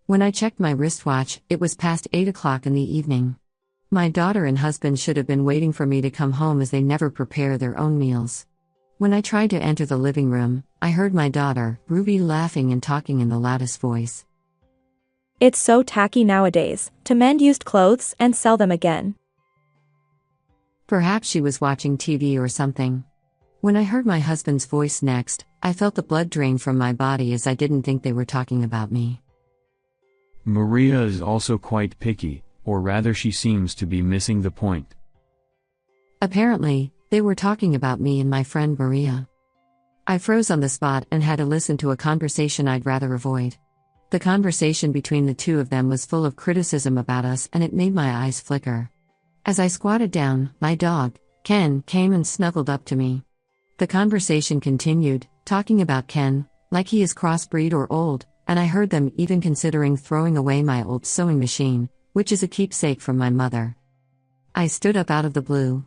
When I checked my wristwatch, it was past 8 o'clock in the evening. My daughter and husband should have been waiting for me to come home as they never prepare their own meals. When I tried to enter the living room, I heard my daughter, Ruby, laughing and talking in the loudest voice. It's so tacky nowadays to mend used clothes and sell them again. Perhaps she was watching TV or something. When I heard my husband's voice next, I felt the blood drain from my body as I didn't think they were talking about me. Maria is also quite picky, or rather she seems to be missing the point. Apparently, they were talking about me and my friend Maria. I froze on the spot and had to listen to a conversation I'd rather avoid. The conversation between the two of them was full of criticism about us, and it made my eyes flicker. As I squatted down, my dog, Ken, came and snuggled up to me. The conversation continued, talking about Ken, like he is crossbreed or old, and I heard them even considering throwing away my old sewing machine, which is a keepsake from my mother. I stood up out of the blue.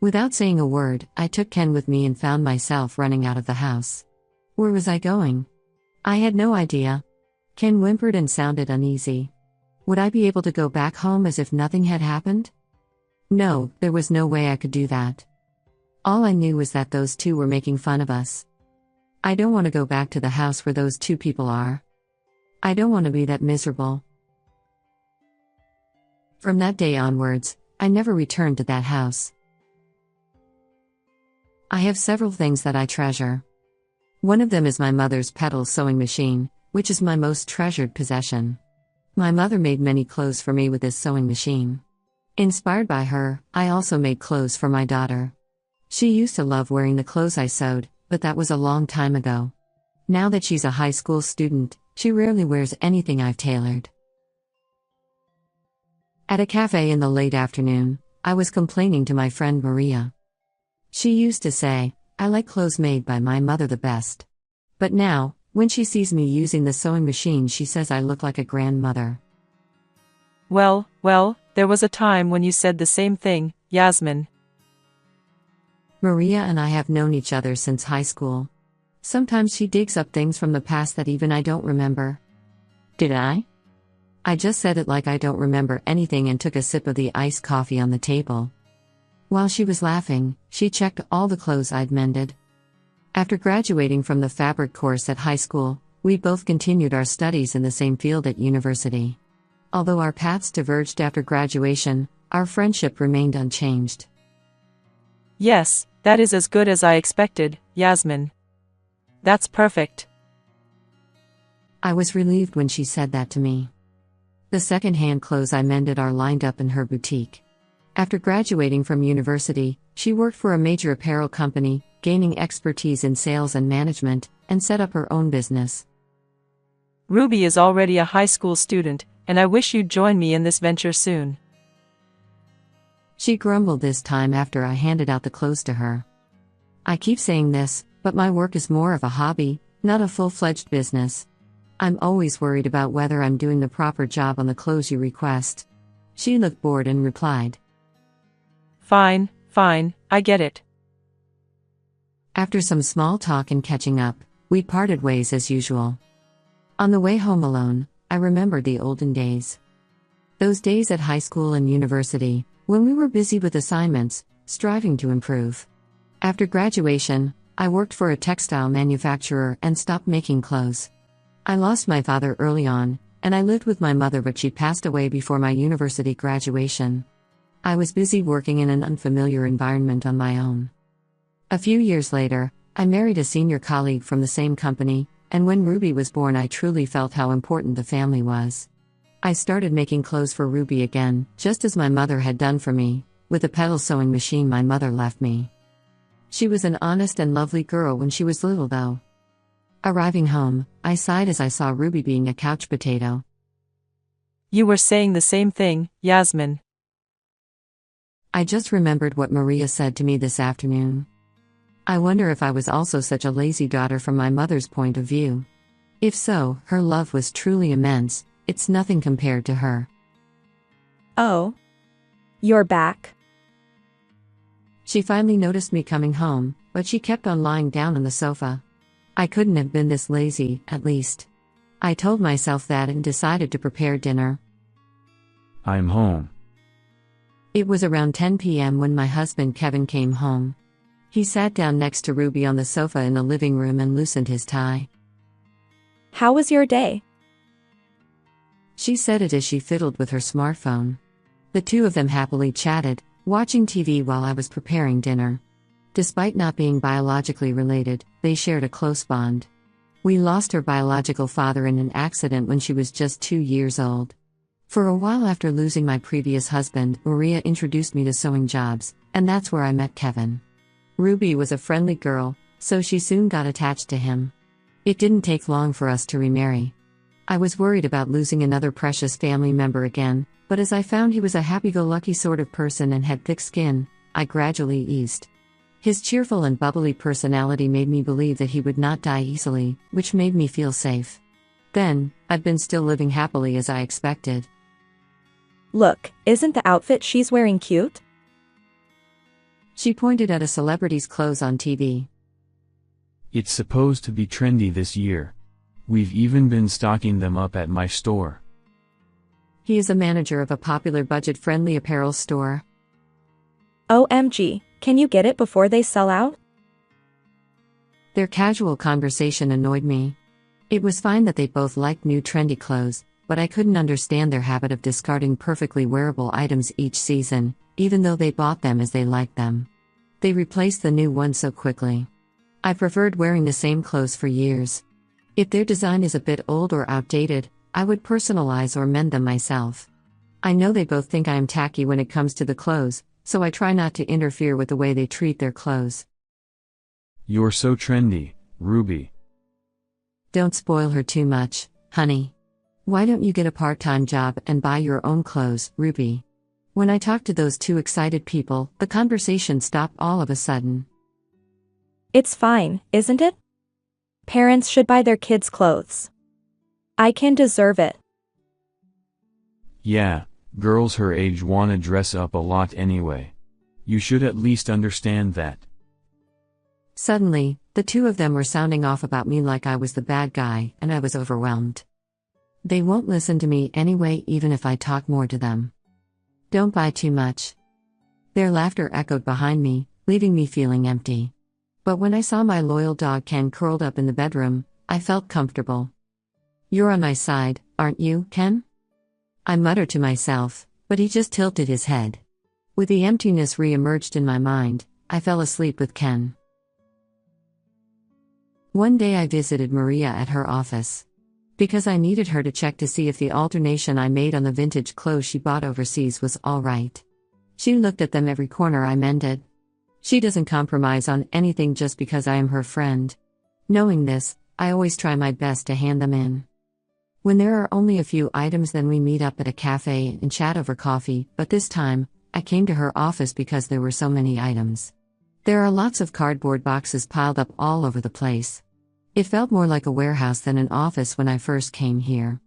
Without saying a word, I took Ken with me and found myself running out of the house. Where was I going? I had no idea. Ken whimpered and sounded uneasy. Would I be able to go back home as if nothing had happened? No, there was no way I could do that. All I knew was that those two were making fun of us. I don't want to go back to the house where those two people are. I don't want to be that miserable. From that day onwards, I never returned to that house. I have several things that I treasure. One of them is my mother's pedal sewing machine, which is my most treasured possession. My mother made many clothes for me with this sewing machine. Inspired by her, I also made clothes for my daughter. She used to love wearing the clothes I sewed, but that was a long time ago. Now that she's a high school student, she rarely wears anything I've tailored. At a cafe in the late afternoon, I was complaining to my friend Maria. She used to say, I like clothes made by my mother the best. But now, when she sees me using the sewing machine, she says I look like a grandmother. Well, there was a time when you said the same thing, Yasmin. Maria and I have known each other since high school. Sometimes she digs up things from the past that even I don't remember. Did I? I just said it like I don't remember anything and took a sip of the iced coffee on the table. While she was laughing, she checked all the clothes I'd mended. After graduating from the fabric course at high school, we both continued our studies in the same field at university. Although our paths diverged after graduation, our friendship remained unchanged. Yes, that is as good as I expected, Yasmin. That's perfect. I was relieved when she said that to me. The second-hand clothes I mended are lined up in her boutique. After graduating from university, she worked for a major apparel company, gaining expertise in sales and management, and set up her own business. Ruby is already a high school student, and I wish you'd join me in this venture soon. She grumbled this time after I handed out the clothes to her. I keep saying this, but my work is more of a hobby, not a full-fledged business. I'm always worried about whether I'm doing the proper job on the clothes you request. She looked bored and replied, Fine, I get it. After some small talk and catching up, we parted ways as usual. On the way home alone, I remembered the olden days. Those days at high school and university, when we were busy with assignments, striving to improve. After graduation, I worked for a textile manufacturer and stopped making clothes. I lost my father early on, and I lived with my mother, but she passed away before my university graduation. I was busy working in an unfamiliar environment on my own. A few years later, I married a senior colleague from the same company, and when Ruby was born, I truly felt how important the family was. I started making clothes for Ruby again, just as my mother had done for me, with a pedal sewing machine my mother left me. She was an honest and lovely girl when she was little, though. Arriving home, I sighed as I saw Ruby being a couch potato. You were saying the same thing, Yasmin. I just remembered what Maria said to me this afternoon. I wonder if I was also such a lazy daughter from my mother's point of view. If so, her love was truly immense. It's nothing compared to her. Oh. You're back. She finally noticed me coming home, but she kept on lying down on the sofa. I couldn't have been this lazy, at least. I told myself that and decided to prepare dinner. I'm home. It was around 10 p.m. when my husband Kevin came home. He sat down next to Ruby on the sofa in the living room and loosened his tie. How was your day? She said it as she fiddled with her smartphone. The two of them happily chatted, watching TV while I was preparing dinner. Despite not being biologically related, they shared a close bond. We lost her biological father in an accident when she was just 2 years old. For a while after losing my previous husband, Maria introduced me to sewing jobs, and that's where I met Kevin. Ruby was a friendly girl, so she soon got attached to him. It didn't take long for us to remarry. I was worried about losing another precious family member again, but as I found he was a happy-go-lucky sort of person and had thick skin, I gradually eased. His cheerful and bubbly personality made me believe that he would not die easily, which made me feel safe. Then, I've been still living happily as I expected. Look, isn't the outfit she's wearing cute? She pointed at a celebrity's clothes on TV. It's supposed to be trendy this year. We've even been stocking them up at my store. He is a manager of a popular budget-friendly apparel store. OMG, can you get it before they sell out? Their casual conversation annoyed me. It was fine that they both liked new trendy clothes, but I couldn't understand their habit of discarding perfectly wearable items each season, even though they bought them as they liked them. They replaced the new ones so quickly. I preferred wearing the same clothes for years. If their design is a bit old or outdated, I would personalize or mend them myself. I know they both think I am tacky when it comes to the clothes, so I try not to interfere with the way they treat their clothes. You're so trendy, Ruby. Don't spoil her too much, honey. Why don't you get a part-time job and buy your own clothes, Ruby? When I talked to those two excited people, the conversation stopped all of a sudden. It's fine, isn't it? Parents should buy their kids clothes. I can deserve it. Yeah, girls her age wanna dress up a lot anyway. You should at least understand that. Suddenly, the two of them were sounding off about me like I was the bad guy, and I was overwhelmed. They won't listen to me anyway, even if I talk more to them. Don't buy too much. Their laughter echoed behind me, leaving me feeling empty. But when I saw my loyal dog Ken curled up in the bedroom, I felt comfortable. You're on my side, aren't you, Ken? I muttered to myself, but he just tilted his head. With the emptiness re-emerged in my mind, I fell asleep with Ken. One day I visited Maria at her office. Because I needed her to check to see if the alternation I made on the vintage clothes she bought overseas was all right. She looked at them every corner I mended. She doesn't compromise on anything just because I am her friend. Knowing this, I always try my best to hand them in. When there are only a few items, then we meet up at a cafe and chat over coffee, but this time, I came to her office because there were so many items. There are lots of cardboard boxes piled up all over the place. It felt more like a warehouse than an office when I first came here.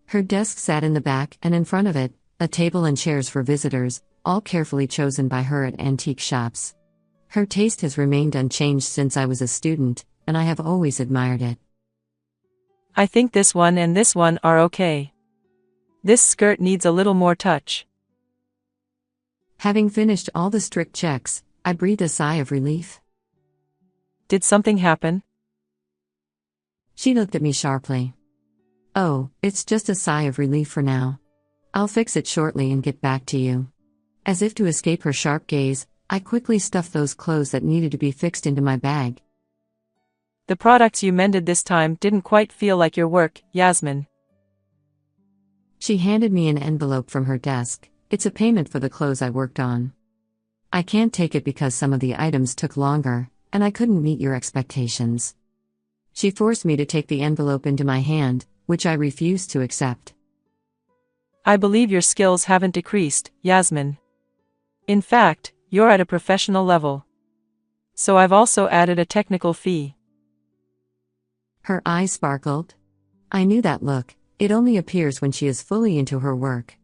Her desk sat in the back, and in front of it, a table and chairs for visitors, all carefully chosen by her at antique shops. Her taste has remained unchanged since I was a student, and I have always admired it. I think this one and this one are okay. This skirt needs a little more touch. Having finished all the strict checks, I breathed a sigh of relief. Did something happen? She looked at me sharply. Oh, it's just a sigh of relief for now. I'll fix it shortly and get back to you. As if to escape her sharp gaze, I quickly stuffed those clothes that needed to be fixed into my bag. The products you mended this time didn't quite feel like your work, Yasmin. She handed me an envelope from her desk. It's a payment for the clothes I worked on. I can't take it because some of the items took longer, and I couldn't meet your expectations. She forced me to take the envelope into my hand, which I refused to accept. I believe your skills haven't decreased, Yasmin. In fact, you're at a professional level. So I've also added a technical fee. Her eyes sparkled. I knew that look. It only appears when she is fully into her work.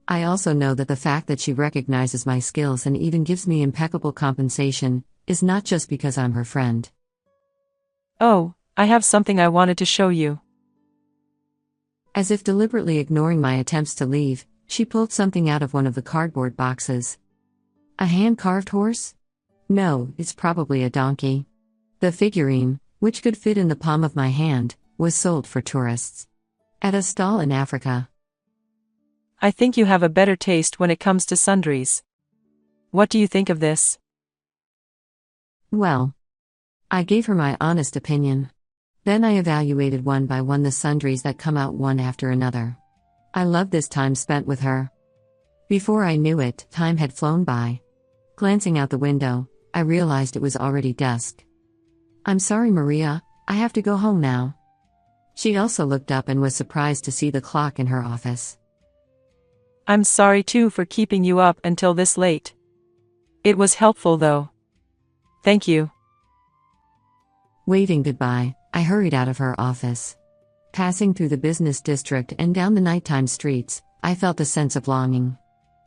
I also know that the fact that she recognizes my skills and even gives me impeccable compensation is not just because I'm her friend. Oh, I have something I wanted to show you. As if deliberately ignoring my attempts to leave, she pulled something out of one of the cardboard boxes. A hand-carved horse? No, it's probably a donkey. The figurine, which could fit in the palm of my hand, was sold for tourists. At a stall in Africa. I think you have a better taste when it comes to sundries. What do you think of this? Well, I gave her my honest opinion. Then I evaluated one by one the sundries that come out one after another. I loved this time spent with her. Before I knew it, time had flown by. Glancing out the window, I realized it was already dusk. I'm sorry, Maria, I have to go home now. She also looked up and was surprised to see the clock in her office. I'm sorry too for keeping you up until this late. It was helpful though. Thank you. Waving goodbye, I hurried out of her office. Passing through the business district and down the nighttime streets, I felt a sense of longing.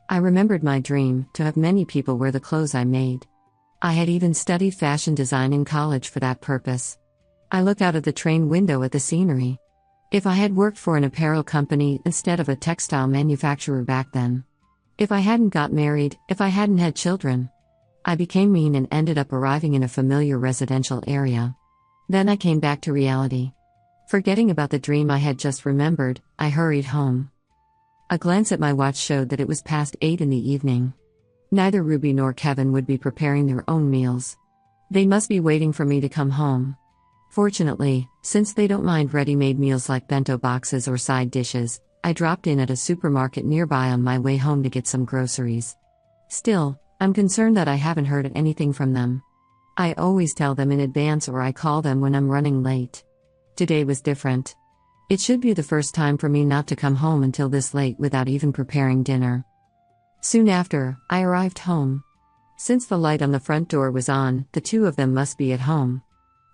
I remembered my dream, to have many people wear the clothes I made. I had even studied fashion design in college for that purpose. I look out of the train window at the scenery. If I had worked for an apparel company instead of a textile manufacturer back then. If I hadn't got married, if I hadn't had children. I became mean and ended up arriving in a familiar residential area. Then I came back to reality. Forgetting about the dream I had just remembered, I hurried home. A glance at my watch showed that it was past 8 in the evening. Neither Ruby nor Kevin would be preparing their own meals. They must be waiting for me to come home. Fortunately, since they don't mind ready-made meals like bento boxes or side dishes, I dropped in at a supermarket nearby on my way home to get some groceries. Still, I'm concerned that I haven't heard anything from them. I always tell them in advance or I call them when I'm running late. Today was different. It should be the first time for me not to come home until this late without even preparing dinner. Soon after, I arrived home. Since the light on the front door was on, the two of them must be at home.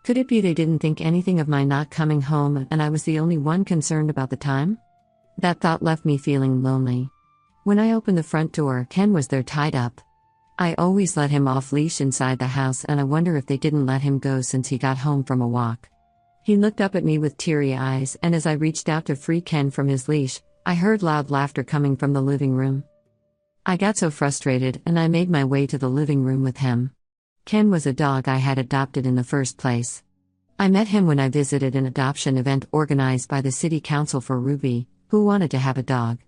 Could it be they didn't think anything of my not coming home and I was the only one concerned about the time? That thought left me feeling lonely. When I opened the front door, Ken was there tied up. I always let him off leash inside the house and I wonder if they didn't let him go since he got home from a walk. He looked up at me with teary eyes and as I reached out to free Ken from his leash, I heard loud laughter coming from the living room. I got so frustrated and I made my way to the living room with him. Ken was a dog I had adopted in the first place. I met him when I visited an adoption event organized by the city council for Ruby, who wanted to have a dog.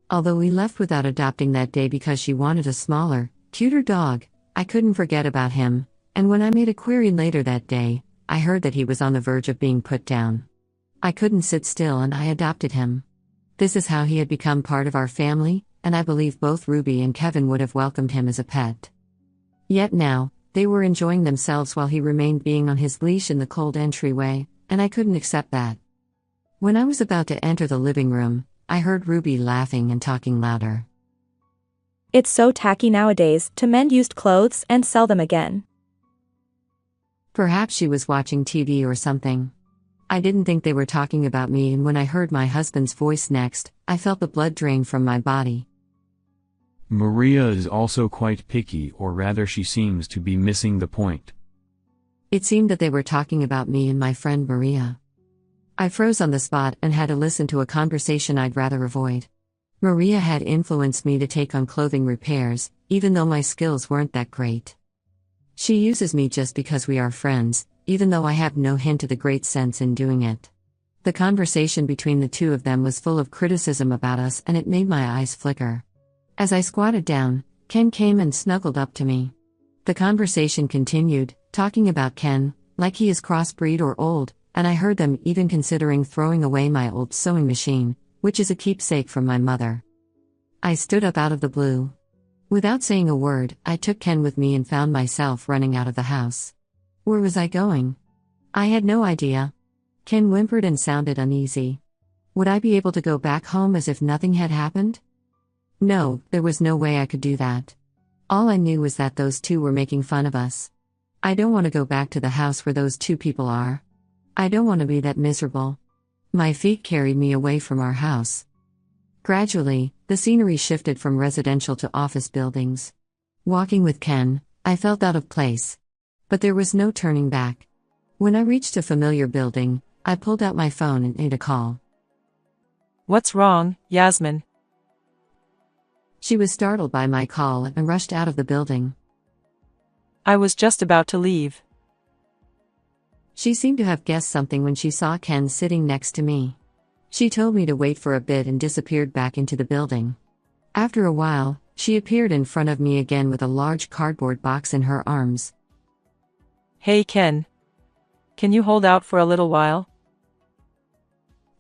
Although we left without adopting that day because she wanted a smaller, cuter dog, I couldn't forget about him, and when I made a query later that day, I heard that he was on the verge of being put down. I couldn't sit still and I adopted him. This is how he had become part of our family, and I believe both Ruby and Kevin would have welcomed him as a pet. Yet now, they were enjoying themselves while he remained being on his leash in the cold entryway, and I couldn't accept that. When I was about to enter the living room, I heard Ruby laughing and talking louder. It's so tacky nowadays to mend used clothes and sell them again. Perhaps she was watching TV or something. I didn't think they were talking about me, and when I heard my husband's voice next, I felt the blood drain from my body. Maria is also quite picky, or rather she seems to be missing the point. It seemed that they were talking about me and my friend Maria. I froze on the spot and had to listen to a conversation I'd rather avoid. Maria had influenced me to take on clothing repairs, even though my skills weren't that great. She uses me just because we are friends, even though I have no hint of the great sense in doing it. The conversation between the two of them was full of criticism about us and it made my eyes flicker. As I squatted down, Ken came and snuggled up to me. The conversation continued, talking about Ken, like he is crossbreed or old, and I heard them even considering throwing away my old sewing machine, which is a keepsake from my mother. I stood up out of the blue. Without saying a word, I took Ken with me and found myself running out of the house. Where was I going? I had no idea. Ken whimpered and sounded uneasy. Would I be able to go back home as if nothing had happened? No, there was no way I could do that. All I knew was that those two were making fun of us. I don't want to go back to the house where those two people are. I don't want to be that miserable. My feet carried me away from our house. Gradually, the scenery shifted from residential to office buildings. Walking with Ken, I felt out of place. But there was no turning back. When I reached a familiar building, I pulled out my phone and made a call. What's wrong, Yasmin? She was startled by my call and rushed out of the building. I was just about to leave. She seemed to have guessed something when she saw Ken sitting next to me. She told me to wait for a bit and disappeared back into the building. After a while, she appeared in front of me again with a large cardboard box in her arms. Hey Ken. Can you hold out for a little while?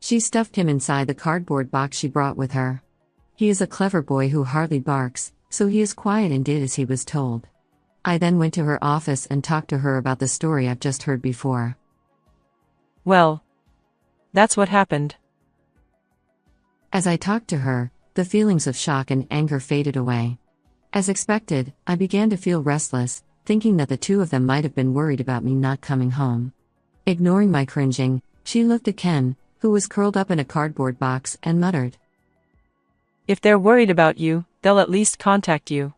She stuffed him inside the cardboard box she brought with her. He is a clever boy who hardly barks, so he is quiet and did as he was told. I then went to her office and talked to her about the story I've just heard before. Well, that's what happened. As I talked to her, the feelings of shock and anger faded away. As expected, I began to feel restless, thinking that the two of them might have been worried about me not coming home. Ignoring my cringing, she looked at Ken, who was curled up in a cardboard box, and muttered, If they're worried about you, they'll at least contact you.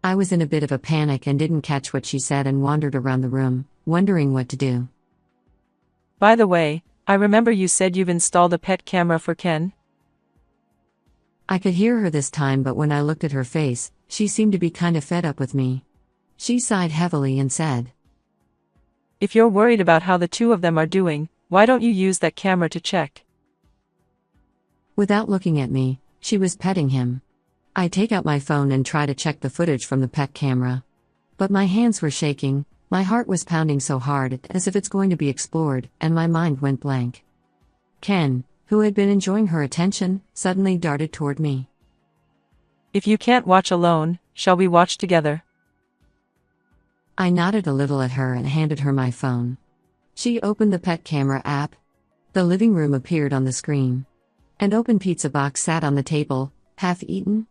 I was in a bit of a panic and didn't catch what she said and wandered around the room, wondering what to do. By the way, I remember you said you've installed a pet camera for Ken? I could hear her this time, but when I looked at her face, she seemed to be kind of fed up with me. She sighed heavily and said, If you're worried about how the two of them are doing, why don't you use that camera to check? Without looking at me, she was petting him. I take out my phone and try to check the footage from the pet camera. But my hands were shaking, my heart was pounding so hard as if it's going to be explored, and my mind went blank. Ken, who had been enjoying her attention, suddenly darted toward me. If you can't watch alone, shall we watch together? I nodded a little at her and handed her my phone. She opened the pet camera app. The living room appeared on the screen. An open pizza box sat on the table, half eaten.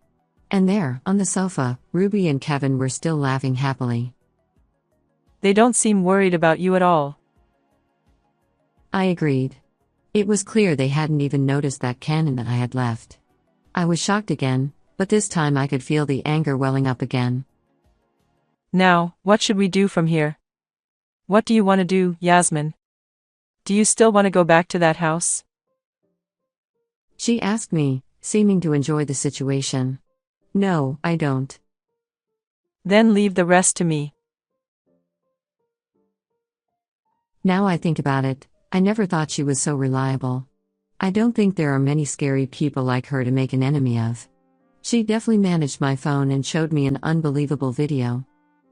And there, on the sofa, Ruby and Kevin were still laughing happily. They don't seem worried about you at all. I agreed. It was clear they hadn't even noticed that Ken and I had left. I was shocked again, but this time I could feel the anger welling up again. Now, what should we do from here? What do you want to do, Yasmin? Do you still want to go back to that house? She asked me, seeming to enjoy the situation. No, I don't. Then leave the rest to me. Now I think about it, I never thought she was so reliable. I don't think there are many scary people like her to make an enemy of. She definitely managed my phone and showed me an unbelievable video.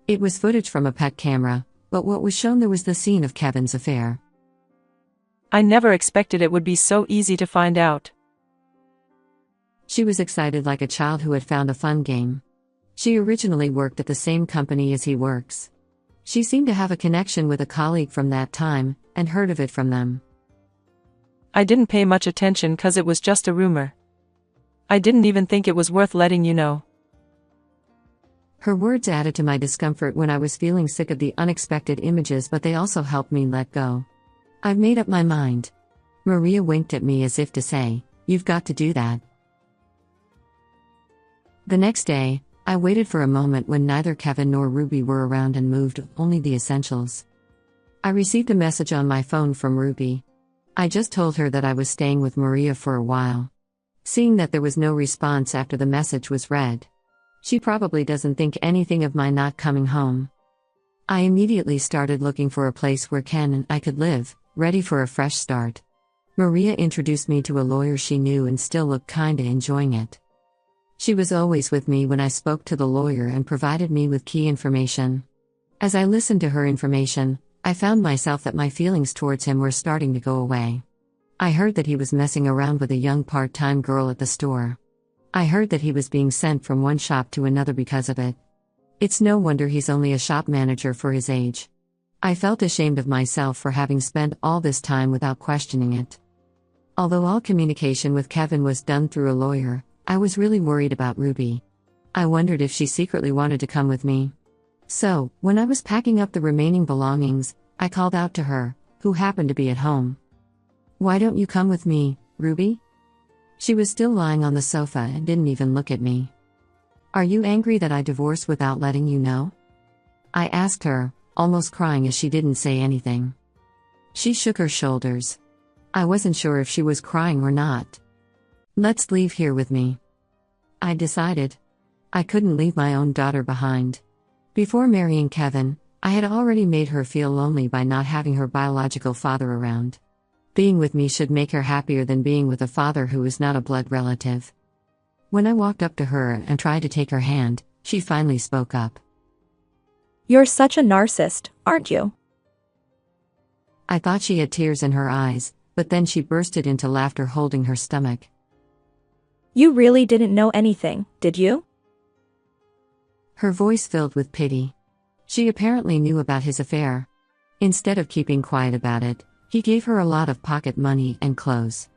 It was footage from a pet camera, but what was shown there was the scene of Kevin's affair. I never expected it would be so easy to find out. She was excited like a child who had found a fun game. She originally worked at the same company as he works. She seemed to have a connection with a colleague from that time, and heard of it from them. I didn't pay much attention 'cause it was just a rumor. I didn't even think it was worth letting you know. Her words added to my discomfort when I was feeling sick of the unexpected images, but they also helped me let go. I've made up my mind. Maria winked at me as if to say, You've got to do that. The next day, I waited for a moment when neither Kevin nor Ruby were around and moved only the essentials. I received a message on my phone from Ruby. I just told her that I was staying with Maria for a while. Seeing that there was no response after the message was read. She probably doesn't think anything of my not coming home. I immediately started looking for a place where Ken and I could live, ready for a fresh start. Maria introduced me to a lawyer she knew and still looked kinda enjoying it. She was always with me when I spoke to the lawyer and provided me with key information. As I listened to her information, I found myself that my feelings towards him were starting to go away. I heard that he was messing around with a young part-time girl at the store. I heard that he was being sent from one shop to another because of it. It's no wonder he's only a shop manager for his age. I felt ashamed of myself for having spent all this time without questioning it. Although all communication with Kevin was done through a lawyer, I was really worried about Ruby. I wondered if she secretly wanted to come with me. So, when I was packing up the remaining belongings, I called out to her, who happened to be at home. Why don't you come with me, Ruby? She was still lying on the sofa and didn't even look at me. Are you angry that I divorced without letting you know? I asked her, almost crying as she didn't say anything. She shook her shoulders. I wasn't sure if she was crying or not. "Let's leave here with me," I decided. I couldn't leave my own daughter behind. Before marrying Kevin, I had already made her feel lonely by not having her biological father around. Being with me should make her happier than being with a father who is not a blood relative. When I walked up to her and tried to take her hand, she finally spoke up. You're such a narcissist, aren't you? I thought she had tears in her eyes, but then she bursted into laughter holding her stomach. You really didn't know anything, did you? Her voice filled with pity. She apparently knew about his affair. Instead of keeping quiet about it, he gave her a lot of pocket money and clothes.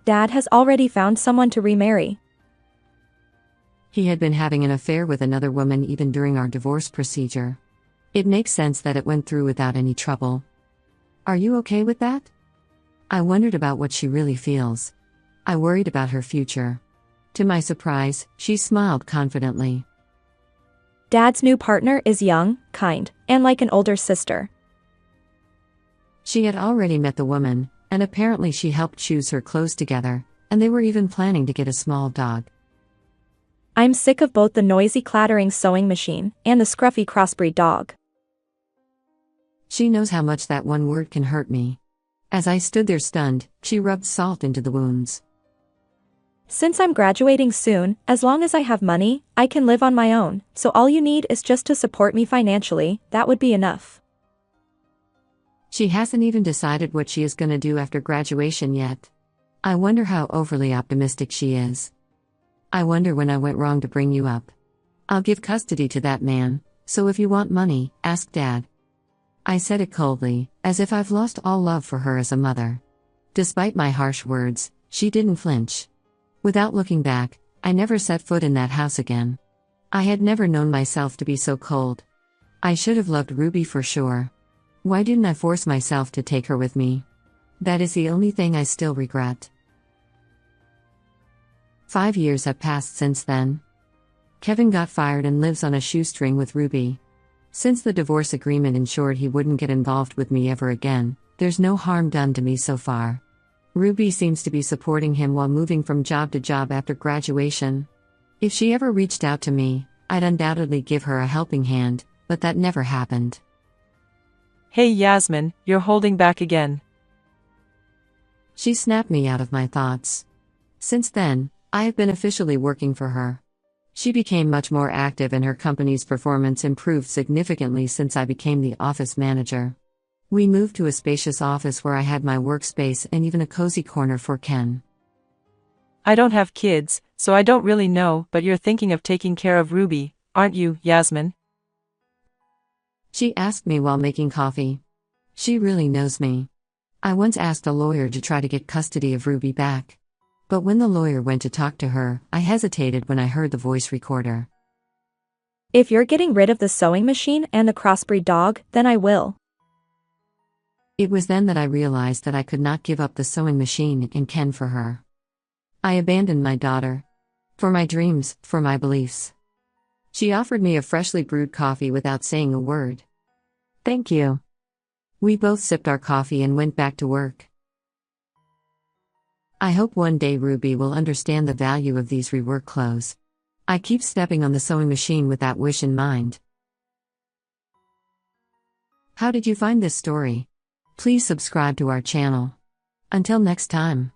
Dad has already found someone to remarry. He had been having an affair with another woman even during our divorce procedure. It makes sense that it went through without any trouble. Are you okay with that? I wondered about what she really feels. I worried about her future. To my surprise, she smiled confidently. Dad's new partner is young, kind, and like an older sister. She had already met the woman, and apparently she helped choose her clothes together, and they were even planning to get a small dog. I'm sick of both the noisy clattering sewing machine and the scruffy crossbreed dog. She knows how much that one word can hurt me. As I stood there stunned, she rubbed salt into the wounds. Since I'm graduating soon, as long as I have money, I can live on my own, so all you need is just to support me financially, that would be enough. She hasn't even decided what she is going to do after graduation yet. I wonder how overly optimistic she is. I wonder when I went wrong to bring you up. I'll give custody to that man, so if you want money, ask Dad. I said it coldly, as if I've lost all love for her as a mother. Despite my harsh words, she didn't flinch. Without looking back, I never set foot in that house again. I had never known myself to be so cold. I should have loved Ruby for sure. Why didn't I force myself to take her with me? That is the only thing I still regret. 5 years have passed since then. Kevin got fired and lives on a shoestring with Ruby. Since the divorce agreement ensured he wouldn't get involved with me ever again, there's no harm done to me so far. Ruby seems to be supporting him while moving from job to job after graduation. If she ever reached out to me, I'd undoubtedly give her a helping hand, but that never happened. Hey Yasmin, you're holding back again. She snapped me out of my thoughts. Since then, I have been officially working for her. She became much more active and her company's performance improved significantly since I became the office manager. We moved to a spacious office where I had my workspace and even a cozy corner for Ken. I don't have kids, so I don't really know, but you're thinking of taking care of Ruby, aren't you, Yasmin? She asked me while making coffee. She really knows me. I once asked a lawyer to try to get custody of Ruby back. But when the lawyer went to talk to her, I hesitated when I heard the voice recorder. If you're getting rid of the sewing machine and the crossbreed dog, then I will. It was then that I realized that I could not give up the sewing machine and Ken for her. I abandoned my daughter. For my dreams, for my beliefs. She offered me a freshly brewed coffee without saying a word. Thank you. We both sipped our coffee and went back to work. I hope one day Ruby will understand the value of these rework clothes. I keep stepping on the sewing machine with that wish in mind. How did you find this story? Please subscribe to our channel. Until next time.